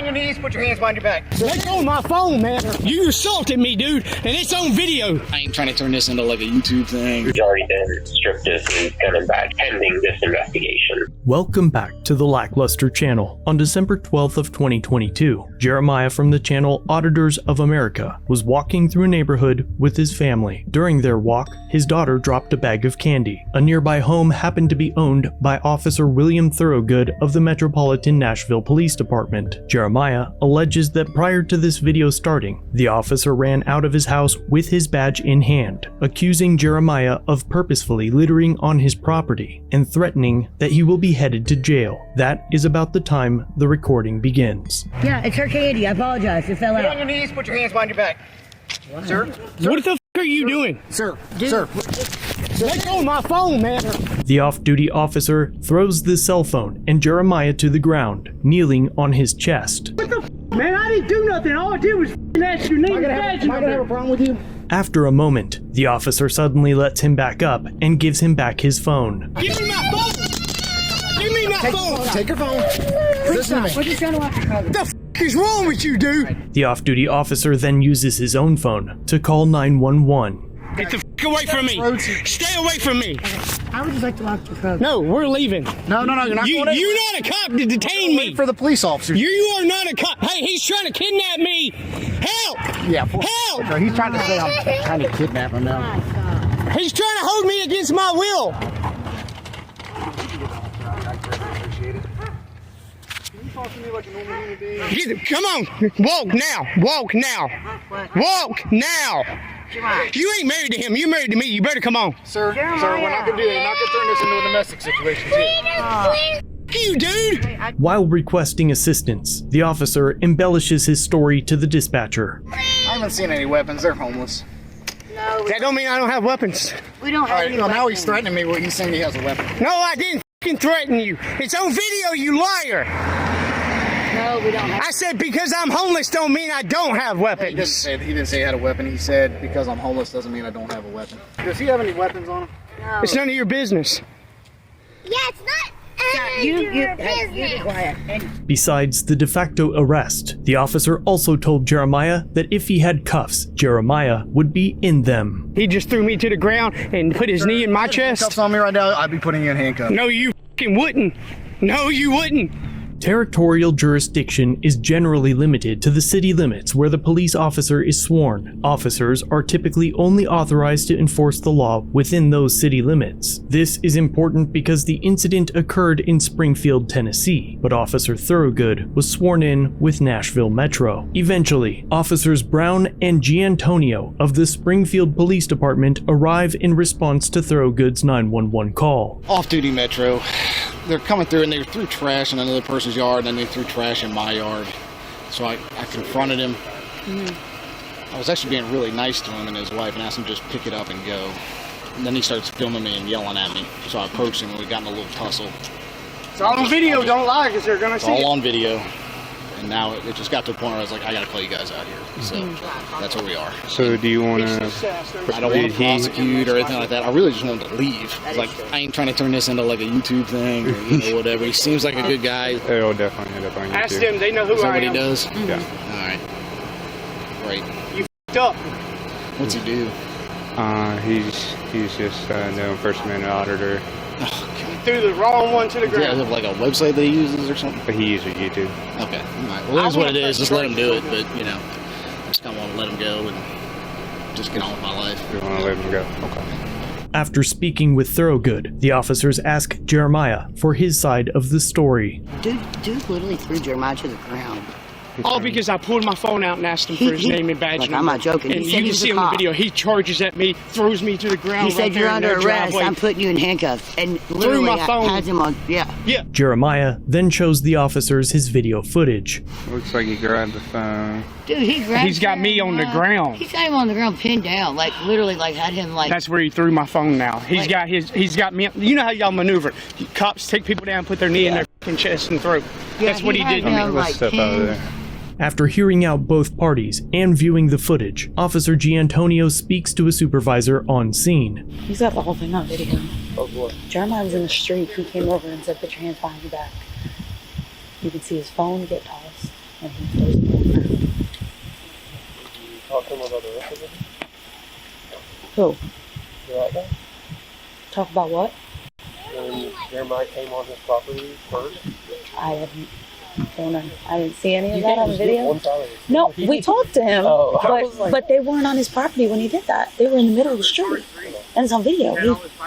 on your knees, put your hands behind your back. Let go of my phone, man. You assaulted me, dude, and it's on video. I ain't trying to turn this into like a YouTube thing. He's already been stripped of his gun and badge pending this investigation. Welcome back to the LackLuster channel. On December 12th of 2022, Jeremiah from the channel Auditors of America was walking through a neighborhood with his family. During their walk, his daughter dropped a bag of candy. A nearby home happened to be owned by Officer William Thorogood of the Metropolitan Nashville Police Department. Jeremiah alleges that prior to this video starting, the officer ran out of his house with his badge in hand, accusing Jeremiah of purposefully littering on his property and threatening that he will be headed to jail. That is about the time the recording begins. Yeah, it's her candy. I apologize. It fell Get on out. your knees, put your hands behind your back. Sir? What the f are you doing? Sir, sir. Let go of my phone, man. The off-duty officer throws the cell phone and Jeremiah to the ground, kneeling on his chest. What the f, man? I didn't do nothing. All I did was ask your name and badge Am I gonna have a number. problem with you? After a moment, the officer suddenly lets him back up and gives him back his phone. Give me my phone. Give me my phone. Take your phone. Listen to me. We're just trying to watch your cover. The f is wrong with you, dude? The off-duty officer then uses his own phone to call 911. Get the f away from me. Stay away from me. I would just like to watch your cover. No, we're leaving. No, you're not going You're not a cop to detain me. for the police officers. You are not a cop. Hey, he's trying to kidnap me. Help! Yeah, Help! So he's trying to say I'm trying to kidnap him now. He's trying to hold me against my will. Come on, walk now, walk now, walk now. You ain't married to him, you married to me, you better come on. Sir, we're not going to do that. You're not going to turn this into a domestic situation. F you, dude. While requesting assistance, the officer embellishes his story to the dispatcher. I haven't seen any weapons. They're homeless. No, That don't mean I don't have weapons. we don't All have right, any now weapons. he's threatening me. Well, he's saying he has a weapon. No, I didn't f***ing threaten you. It's on video, you liar. No, we don't have. I said because I'm homeless don't mean I don't have He didn't weapons. say he had a weapon. He said because I'm homeless doesn't mean I don't have a weapon. Does he have any weapons on him? No. It's none of your business. Yeah, it's not. You be business. quiet. And Besides the de facto arrest, the officer also told Jeremiah that if he had cuffs, Jeremiah would be in them. He just threw me to the ground and put his knee in my Cuffs chest. on me right now. I'd be putting you in handcuffs. No, you f***ing wouldn't. No, you wouldn't. Territorial jurisdiction is generally limited to the city limits where the police officer is sworn. Officers are typically only authorized to enforce the law within those city limits. This is important because the incident occurred in Springfield, Tennessee, but Officer Thorogood was sworn in with Nashville Metro. Eventually, Officers Brown and Giantonio of the Springfield Police Department arrive in response to Thorogood's 911 call. Off-duty Metro. They're coming through and they threw trash in another person's yard and then they threw trash in my yard. So I confronted him. I was actually being really nice to him and his wife and asked him to just pick it up and go. And then he starts filming me and yelling at me. So I approached him and we got in a little tussle. It's all on video, don't lie, because they're gonna It's see all it. on video. And now it just got to the point where I was like, I gotta call you guys out here. So that's where we are. So do you want to? I don't want to prosecute or anything like that. I really just wanted to leave. It's like, I ain't trying to turn this into like a YouTube thing or whatever. He seems like a good guy. Is It'll definitely end up on Ask YouTube. them, they know who that I what he am. does? Yeah. All right. Great. F***ed up. What's he do? He's just no impersonate auditor, Threw the wrong one to the Does he ground. have like a website that he uses or something? but he uses YouTube. Okay. All right. Well, it is what it is. Just let him do it. But, you know, I just kind of want to let him go and just get on with my life. We want to let him go. Okay. After speaking with Thorogood, the officers ask Jeremiah for his side of the story. dude literally threw Jeremiah to the ground. All because I pulled my phone out and asked him for his name and badge Like, number. I'm not joking. And He said you he can was see a on the cop. video, he charges at me, throws me to the ground. He right said there you're in under their arrest. driveway. I'm putting you in handcuffs. And literally my phone. has him on. Yeah. Yeah. Jeremiah then shows the officers his video footage. Looks like he grabbed the phone. Dude, he grabbed He's got me on the Jeremiah. ground. He's got him on the ground pinned down. Like, literally, like, had him, like. That's where he threw my phone now. He's got me. You know how y'all maneuver. Cops take people down, put their knee in their fucking chest and throat. Yeah, That's what he had did to me. him, Let's like, step out of there. After hearing out both parties and viewing the footage, Officer Giantonio speaks to a supervisor on scene. He's got the whole thing on video. Oh boy. Jeremiah was in the street. He came over and said, put your hands behind your back. You can see his phone get tossed And he throws it on the ground. Talk to him about the rest of it? Who? You right there? Talk about what? When Jeremiah came on his property first? I didn't see any of that on video. One side of it. No, we talked to him, Oh, I was like- but they weren't on his property when he did that. They were in the middle of the street. And it's on video.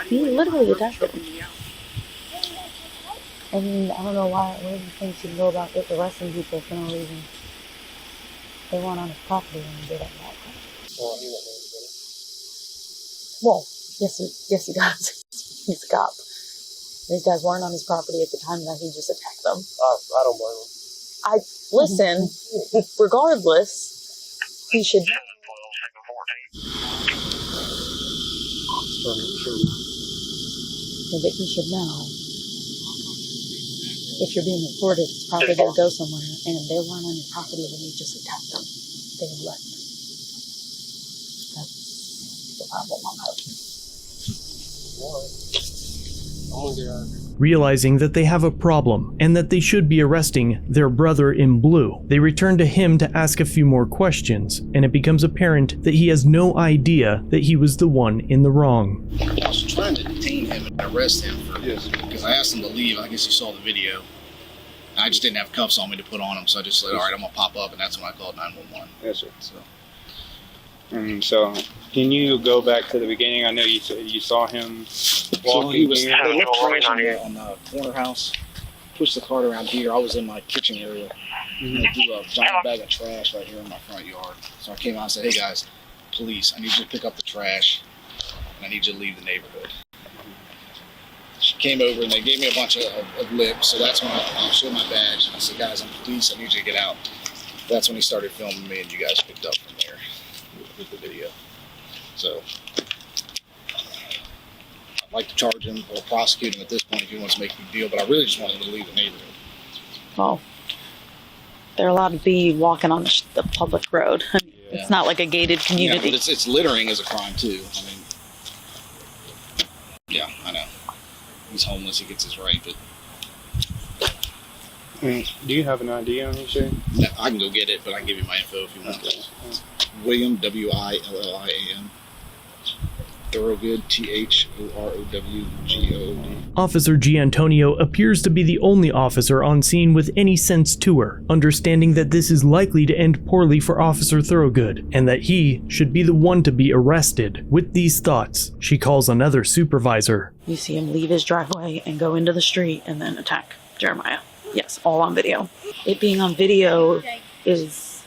He literally attacked him. And I don't know why, what he thinks he know about this arresting people for no reason. They weren't on his property when he did it. Well, he went there, did Well, yes he does. He's a cop. These guys weren't on his property at the time that he just attacked them. I don't blame him. Listen, regardless, he should know. But he should know. If you're being reported, it's probably going to go somewhere. And they weren't on your property when you just attacked them. They left. That's the problem on that. Realizing that they have a problem and that they should be arresting their brother in blue, they return to him to ask a few more questions, and it becomes apparent that he has no idea that he was the one in the wrong. I was trying to detain him and arrest him because I asked him to leave. I guess you saw the video. I just didn't have cuffs on me to put on him, so I just said, all right, I'm going to pop up, and that's when I called 911. Yes, sir. So. So, can you go back to the beginning? I know you said you saw him walking He was here. they left trash on the corner house, pushed the cart around here. I was in my kitchen area. And they threw a giant bag of trash right here in my front yard. So I came out and said, hey guys, police, I need you to pick up the trash, and I need you to leave the neighborhood. She came over and they gave me a bunch of lips, so that's when I showed my badge and I said, guys, I'm police, I need you to get out. That's when he started filming me and you guys picked up from there with the video. So I'd like to charge him or prosecute him at this point if he wants to make a big deal, but I really just want him to leave the neighborhood. Well, they're allowed to be walking on the public road. It's not like a gated community. Yeah, but it's littering is a crime too. I mean, yeah, I know. He's homeless, he gets his right, but Do you have an ID on you, sir? no, I can go get it, but I can give you my info if you want. William, W-I-L-L-I-A-M. Thorogood, Thorowgood. Officer Giantonio appears to be the only officer on scene with any sense to her, understanding that this is likely to end poorly for Officer Thorogood, and that he should be the one to be arrested. With these thoughts, she calls another supervisor. You see him leave his driveway and go into the street and then attack Jeremiah. Yes, all on video. It being on video is,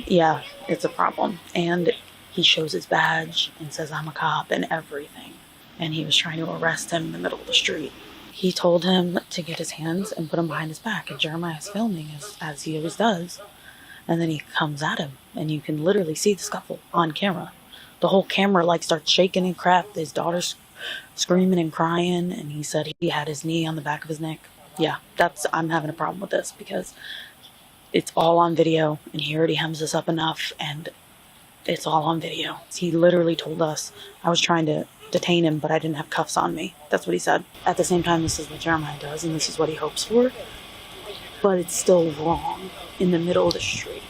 yeah, it's a problem. And he shows his badge and says, I'm a cop and everything. And he was trying to arrest him in the middle of the street. He told him to get his hands and put them behind his back. And Jeremiah's filming as he always does. And then he comes at him. And you can literally see the scuffle on camera. The whole camera starts shaking and crap. His daughter's screaming and crying. And he said he had his knee on the back of his neck. Yeah, I'm having a problem with this because it's all on video. And he already hems us up enough. And it's all on video. He literally told us I was trying to detain him, but I didn't have cuffs on me. That's what he said. At the same time, this is what Jeremiah does, and this is what he hopes for. But it's still wrong in the middle of the street.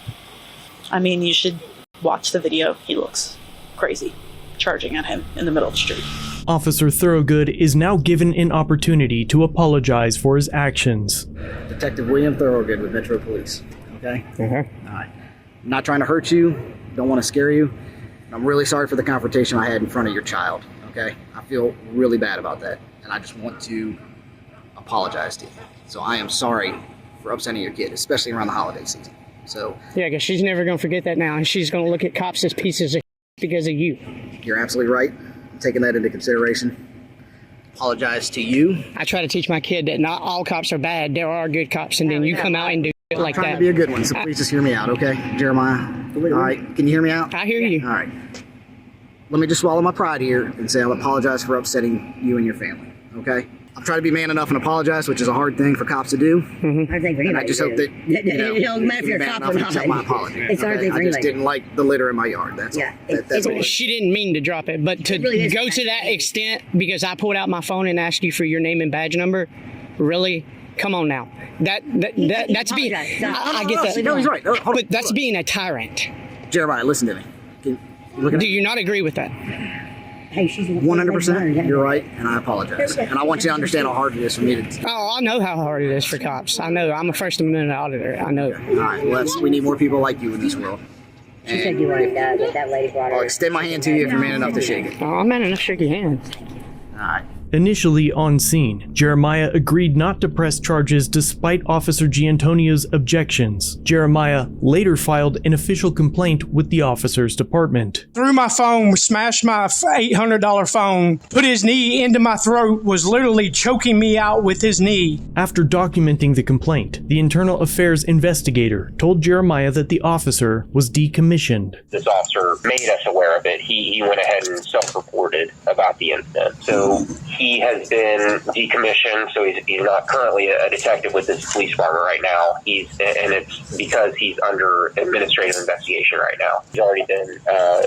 I mean, you should watch the video. He looks crazy, charging at him in the middle of the street. Officer Thorogood is now given an opportunity to apologize for his actions. Detective William Thorogood with Metro Police. Okay? Uh-huh. All right. I'm not trying to hurt you. Don't want to scare you. I'm really sorry for the confrontation I had in front of your child. Okay? I feel really bad about that. And I just want to apologize to you. So I am sorry for upsetting your kid, especially around the holiday season. So Yeah, because she's never going to forget that now, and she's going to look at cops as pieces of because of you. you're absolutely right. I'm taking that into consideration. Apologize to you. I try to teach my kid that not all cops are bad. There are good cops, and then you come out and do it like I'm trying that. to be a good one, so please just hear me out, okay? Jeremiah. All right, can you hear me out? I hear you. All right. Let me just swallow my pride here and say I apologize for upsetting you and your family, okay? I'm trying to be man enough and apologize, which is a hard thing for cops to do. Mm-hmm. I think for And I just hope that, you know, it don't matter if be you're a man cop enough or and accept my not. apology. It's a hard okay? thing for I just anybody. didn't like the litter in my yard. That's all. That's all. She didn't mean to drop it, but to really is go to that extent, because I pulled out my phone and asked you for your name and badge number, really, Come on now. That's being. I get that. No, he's right. Hold on, but that's being a tyrant. Jeremiah, listen to me. Do you not agree with that? 100%. You're right, and I apologize. And I want you to understand how hard it is for me to. Oh, I know how hard it is for cops. I know. I'm a First Amendment auditor. I know. All right, we need more people like you in this world. She said you wanted that, but that lady brought her. I'll extend my hand to you if you're man enough to shake it. Oh, I'm man enough to shake your hand. All right. Initially on scene, Jeremiah agreed not to press charges despite Officer Giantonio's objections. Jeremiah later filed an official complaint with the officer's department. Threw my phone, smashed my $800 phone, put his knee into my throat, was literally choking me out with his knee. After documenting the complaint, the Internal Affairs investigator told Jeremiah that the officer was decommissioned. This officer made us aware of it. He went ahead and self-reported about the incident. So he has been decommissioned, so he's not currently a detective with this police department right now. And it's because he's under administrative investigation right now. He's already been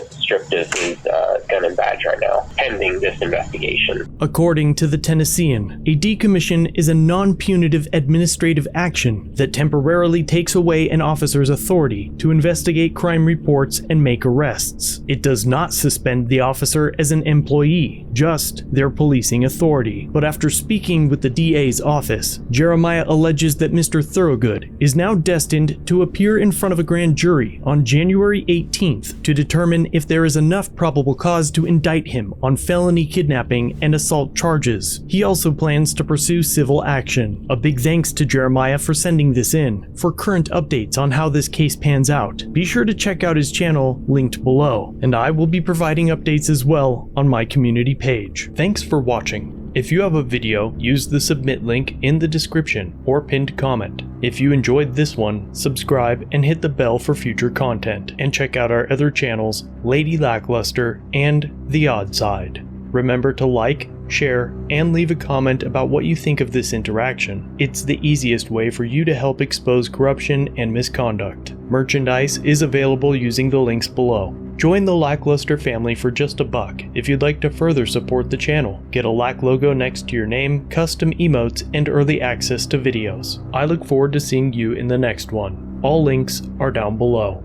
stripped of his gun and badge right now, pending this investigation. According to the Tennessean, a decommission is a non-punitive administrative action that temporarily takes away an officer's authority to investigate crime reports and make arrests. It does not suspend the officer as an employee, just their policing authority. But after speaking with the DA's office, Jeremiah alleges that Mr. Thorogood is now destined to appear in front of a grand jury on January 18th to determine if there is enough probable cause to indict him on felony kidnapping and assault charges. He also plans to pursue civil action. A big thanks to Jeremiah for sending this in. For current updates on how this case pans out, be sure to check out his channel linked below, and I will be providing updates as well on my community page. Thanks for watching. If you have a video, use the submit link in the description or pinned comment. If you enjoyed this one, subscribe and hit the bell for future content, and check out our other channels, Lady LackLuster and The Odd Side. Remember to like, share, and leave a comment about what you think of this interaction. It's the easiest way for you to help expose corruption and misconduct. Merchandise is available using the links below. Join the LackLuster family for just $1 if you'd like to further support the channel. Get a Lack logo next to your name, custom emotes, and early access to videos. I look forward to seeing you in the next one. All links are down below.